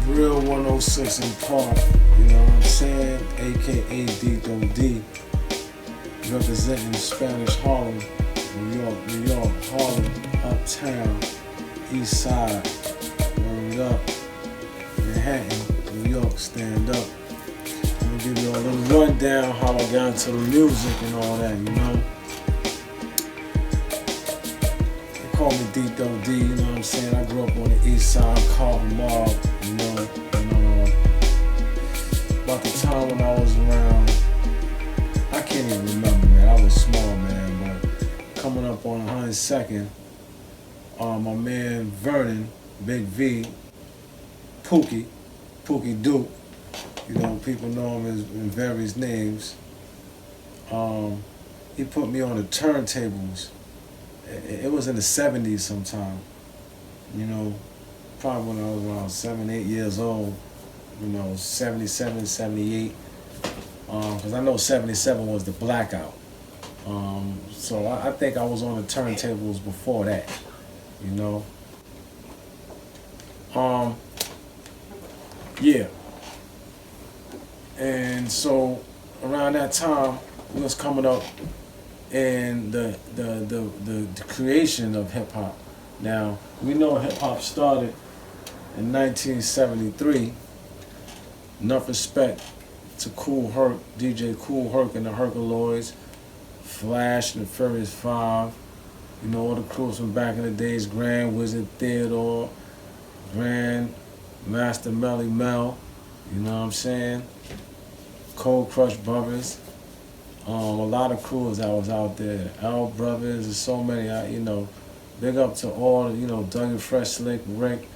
Real 106 in Park, you know what I'm saying? AKA Dito D, representing Spanish Harlem, New York, Harlem, Uptown, East Side, Word Up, Manhattan, New York, stand up. I'm gonna give you a little rundown how I got into the music and all that, you know? They call me Dito D, you know what I'm saying? I grew up on the East Side, Carlton Mob, you know? And about the time when I was around, I can't even remember, man. I was small, man, but coming up on 102nd, my man Vernon, Big V, Pookie Duke, you know, people know him as in various names. He put me on the turntables. It was in the 70s sometime, you know, probably when I was around 7, 8 years old, you know, 77, 78. Because I know 77 was the blackout. So I think I was on the turntables before that, you know. Yeah. And so around that time, we was coming up in the creation of hip hop. Now, we know hip hop started in 1973. Enough respect to Kool Herc, DJ Kool Herc and the Herculoids, Flash and the Furious Five, you know, all the crews from back in the days, Grand Wizard Theodore, Grand Master Melly Mel, you know what I'm saying? Cold Crush Brothers, a lot of crews that was out there, L Brothers, there's so many, you know, big up to all, you know, Dougie Fresh Slick, Rick,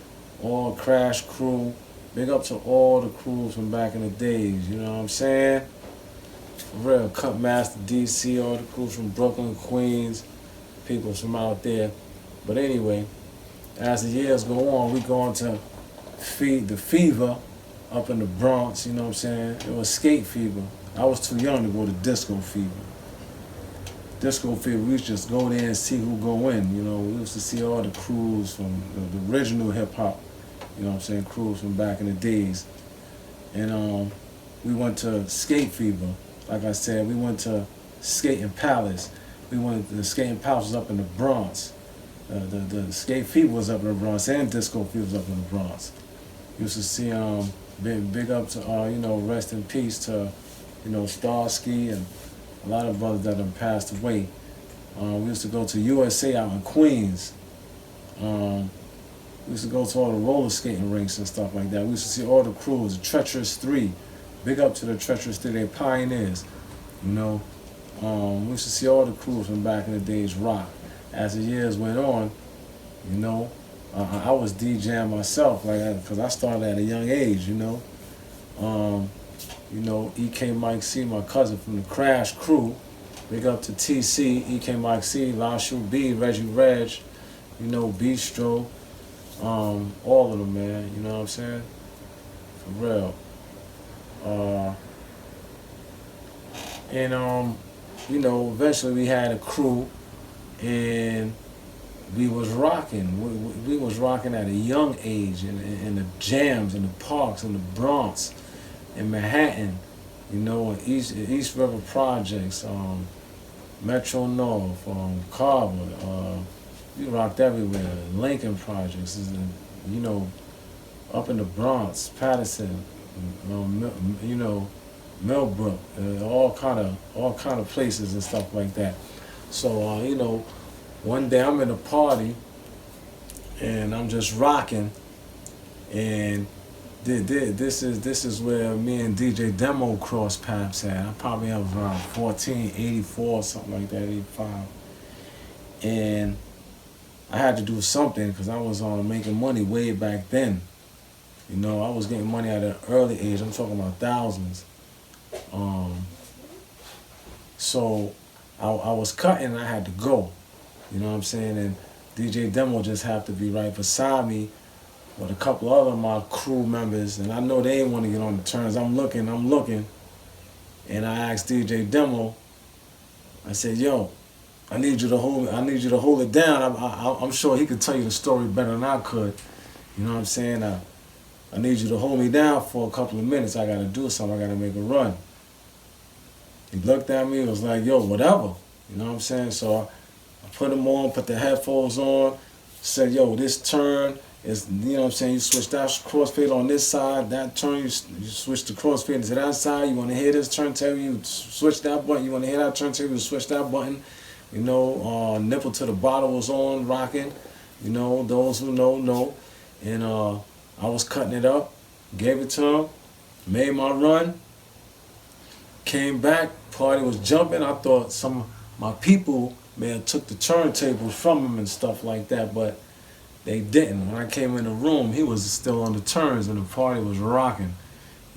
all Crash Crew, big up to all the crews from back in the days, you know what I'm saying? For real, Cutmaster DC, all the crews from Brooklyn, Queens, people from out there. But anyway, as the years go on, we go on to feed the fever up in the Bronx, you know what I'm saying? It was skate fever. I was too young to go to disco fever. Disco fever, we used to just go there and see who go in, you know? We used to see all the crews from the original hip hop, you know what I'm saying, crews from back in the days. And we went to Skate Fever. Like I said, we went to Skating Palace. We went to the Skating Palace was up in the Bronx. The Skate Fever was up in the Bronx, and Disco Fever was up in the Bronx. Used to see, big up to, you know, rest in peace to, you know, Starsky and a lot of brothers that have passed away. We used to go to USA out in Queens. We used to go to all the roller skating rinks and stuff like that. We used to see all the crews, the Treacherous Three. Big up to the Treacherous Three, they pioneers, you know. We used to see all the crews from back in the days rock. As the years went on, you know, I was DJing myself, like, because I started at a young age, you know. You know, EK Mike C, my cousin from the Crash Crew. Big up to TC, EK Mike C, La Shoe B, Reggie Reg, you know, Bistro. All of them, man, you know what I'm saying? For real. You know, eventually we had a crew and we was rocking. We was rocking at a young age in the jams, in the parks, in the Bronx, in Manhattan, you know, in East River Projects, Metro North, Carver, we rocked everywhere. Lincoln Projects, you know, up in the Bronx, Patterson, you know, Millbrook, all kind of places and stuff like that. So you know, one day I'm in a party and I'm just rocking, and this is where me and DJ Demo crossed paths at. I probably was around 14, 84, something like that, 85, and I had to do something because I was making money way back then. You know, I was getting money at an early age. I'm talking about thousands. So I was cutting and I had to go. You know what I'm saying? And DJ Demo just happened to be right beside me with a couple other of my crew members. And I know they didn't want to get on the turns. I'm looking. And I asked DJ Demo, I said, yo, I need you to hold it down. I'm sure he could tell you the story better than I could. You know what I'm saying? I need you to hold me down for a couple of minutes. I gotta do something. I gotta make a run. He looked at me and was like, yo, whatever. You know what I'm saying? So I put him on, put the headphones on, said, yo, this turn is, you know what I'm saying, you switch that crossfade on this side, that turn, you switch the crossfade to that side, you want to hear this turntable, you switch that button, you want to hear that turntable, you switch that button. You know, nipple to the bottle was on, rocking. You know, those who know. And I was cutting it up, gave it to him, made my run, came back, party was jumping. I thought some of my people may have took the turntables from him and stuff like that, but they didn't. When I came in the room, he was still on the turns and the party was rocking.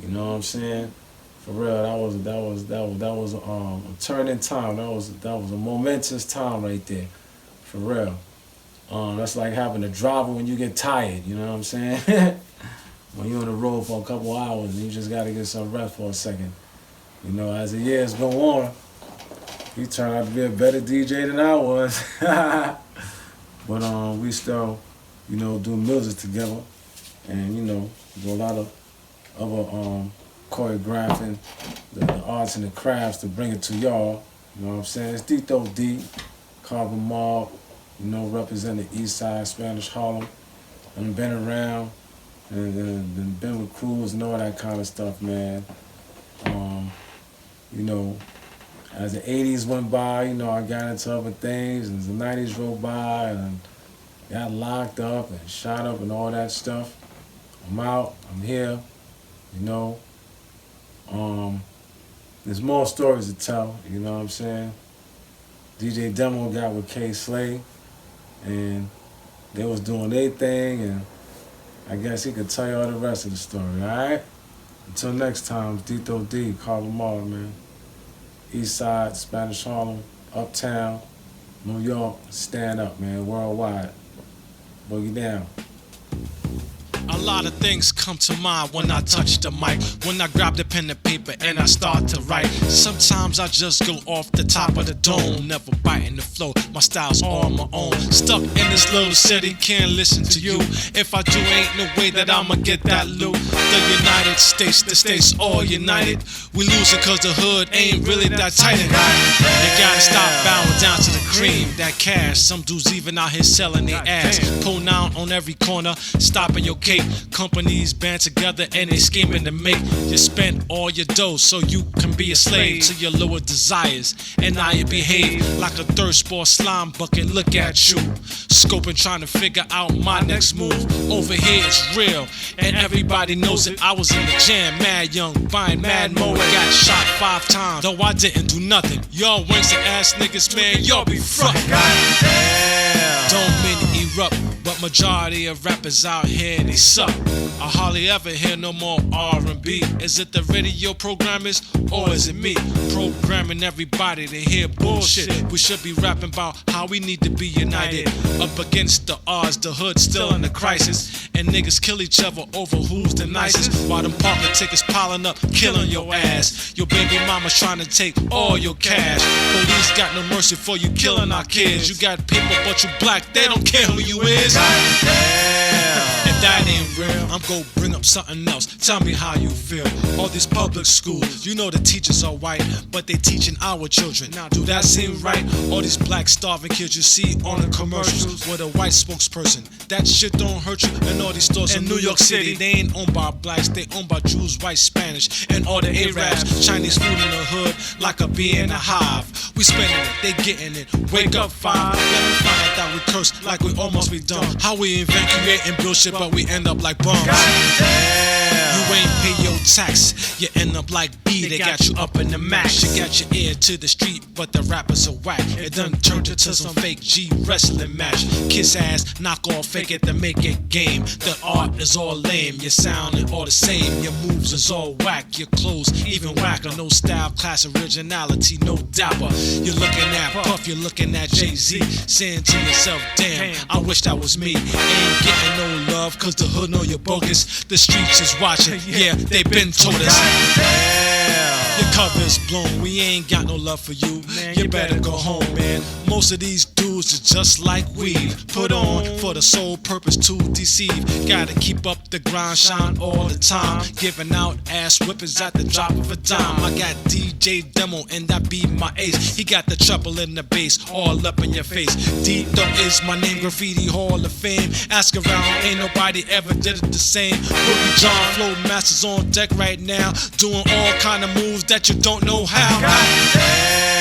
You know what I'm saying? For real, that was a turning time. That was a momentous time right there. For real. That's like having a driver when you get tired, you know what I'm saying? When you're on the road for a couple hours and you just gotta get some rest for a second. You know, as the years go on, he turned out to be a better DJ than I was. But we still, you know, do music together, and you know, do a lot of other choreographing, the arts and the crafts to bring it to y'all. You know what I'm saying? It's Dito D, Carbon Mob, you know, represent the East Side, Spanish Harlem. I've been around and been with crews and all that kind of stuff, man. You know, as the 80s went by, you know, I got into other things, and the 90s rolled by, and got locked up and shot up and all that stuff. I'm out, I'm here, you know. There's more stories to tell, you know what I'm saying? DJ Demo got with K Slay, and they was doing their thing, and I guess he could tell you all the rest of the story, alright? Until next time, it's Dito D, Carver Mall, man. East Side, Spanish Harlem, Uptown, New York, stand up, man, worldwide. Boogie down. A lot of things come to mind when I touch the mic, when I grab the pen and paper and I start to write. Sometimes I just go off the top of the dome, never biting the flow, my style's all my own. Stuck in this little city, can't listen to you. If I do, ain't no way that I'ma get that loot. The United States, the states all united. We losing cause the hood ain't really that tight. You gotta stop bowing down to the cream, that cash. Some dudes even out here selling their ass. Pull down on every corner, stopping your cake. Companies band together and they scheming to make you spend all your dough so you can be a slave to your lower desires. And now you behave like a thirst for a slime bucket. Look at you, scoping, trying to figure out my next move. Over here it's real, and everybody knows it. I was in the jam, mad young, buying mad mo. I got shot 5 times, though I didn't do nothing. Y'all winks and ass niggas, man, y'all be frontin'. Don't mean to erupt, but majority of rappers out here, they suck. I hardly ever hear no more R&B. Is it the radio programmers or is it me? Programming everybody to hear bullshit. We should be rapping about how we need to be united. Up against the odds, the hood still in a crisis. And niggas kill each other over who's the nicest. While them partner tickets piling up, killing your ass. Your baby mama's trying to take all your cash. Police got no mercy for you killing our kids. You got people but you black, they don't care who you is. If that ain't real, I'm gon' bring up something else. Tell me how you feel. All these public schools, you know the teachers are white, but they teaching our children. Now, do that seem right? All these black starving kids you see on the commercials with a white spokesperson. That shit don't hurt you. And all these stores in New York City, they ain't owned by blacks, they owned by Jews, white, Spanish, and all the Arabs. Chinese food in the hood, like a bee in a hive. We spending it, they getting it. Wake up 5, let me find out that we curse like we almost be dumb. How we invent, create, and build shit, but we end up like bums. You ain't pay your tax, you end up like B, they got you up in the max. You got your ear to the street, but the rappers are whack. It done turned into some fake G wrestling match. Kiss ass, knock off, fake it to make it game. The art is all lame, your sound is all the same. Your moves is all whack, your clothes even whacker. No style, class, originality, no dapper. You're looking at Puff, you're looking at Jay-Z, saying to yourself, damn, I wish that was me. Ain't getting no love, cause the hood know you're bogus. The streets is watching, yeah, they been told us. Your cover's blown, we ain't got no love for you. You better go home, man. Most of these dudes news is just like weave, put on for the sole purpose to deceive. Gotta keep up the grind, shine all the time, giving out ass whippers at the drop of a dime. I got DJ Demo and that be my ace. He got the treble in the bass, all up in your face. D-Dub is my name, Graffiti Hall of Fame. Ask around, ain't nobody ever did it the same. Boogie John, Flow Masters on deck right now, doing all kind of moves that you don't know how.